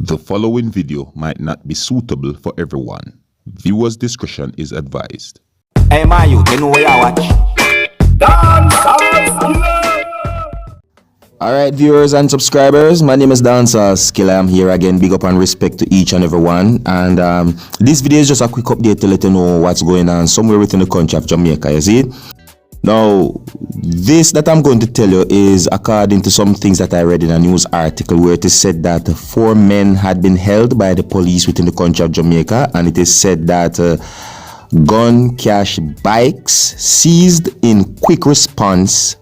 The following video might not be suitable for everyone. Viewers' discretion is advised. Hey man, you know where I watch? Dancehall. Alright, viewers and subscribers, my name is Dancehall. I'm here again. Big up and respect to each and every one. And this video is just a quick update to let you know what's going on somewhere within the country of Jamaica, you see? Now, this that I'm going to tell you is according to some things that I read in a news article where it is said that 4 men had been held by the police within the country of Jamaica, and it is said that gun, cash, bikes seized in quick response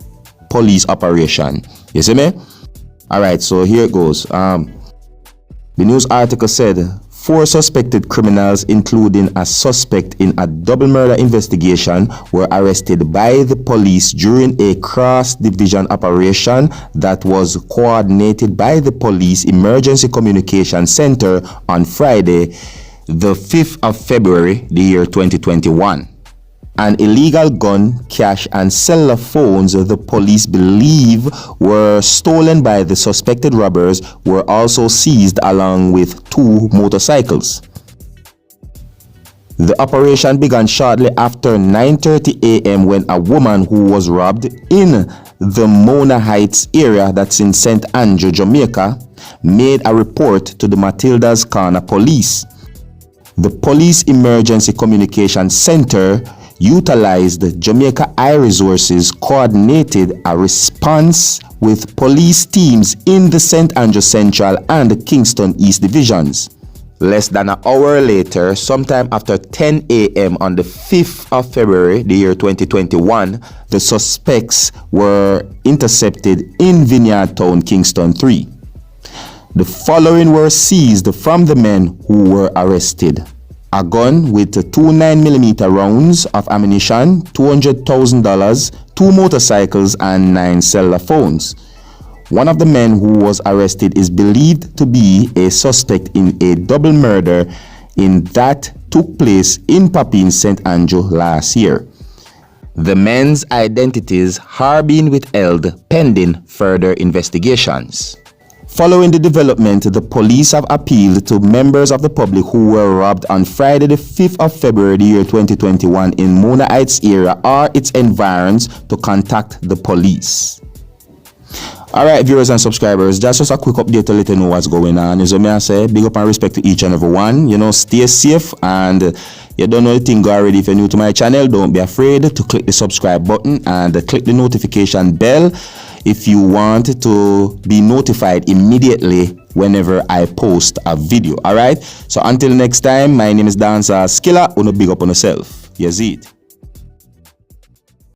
police operation. You see me? Alright, so here it goes. The news article said 4 suspected criminals, including a suspect in a double murder investigation, were arrested by the police during a cross-division operation that was coordinated by the Police Emergency Communication Center on Friday, the 5th of February, the year 2021. An illegal gun, cash, and cellular phones the police believe were stolen by the suspected robbers were also seized, along with 2 motorcycles. The operation began shortly after 9:30 a.m. when a woman who was robbed in the Mona Heights area that's in St. Andrew, Jamaica, made a report to the Matilda's Corner police. The Police Emergency Communication Center utilized Jamaica Eye Resources, coordinated a response with police teams in the St. Andrew Central and Kingston East divisions. Less than an hour later, sometime after 10 a.m. on the 5th of February, the year 2021, the suspects were intercepted in Vineyard Town, Kingston 3. The following were seized from the men who were arrested: a gun with 2 9mm rounds of ammunition, $200,000, 2 motorcycles, and 9 cellular phones. One of the men who was arrested is believed to be a suspect in a double murder that took place in Papine, St. Andrew last year. The men's identities are being withheld pending further investigations. Following the development, the police have appealed to members of the public who were robbed on Friday the 5th of February, the year 2021 in Mona Heights area or its environs to contact the police. Alright, viewers and subscribers, just a quick update to let you know what's going on. As I say, big up and respect to each and every one. You know, stay safe, and you don't know the thing already. If you're new to my channel, don't be afraid to click the subscribe button and click the notification bell if you want to be notified immediately whenever I post a video. Alright, so until next time, my name is Dancehall. Skilla, big up on yourself. You see it.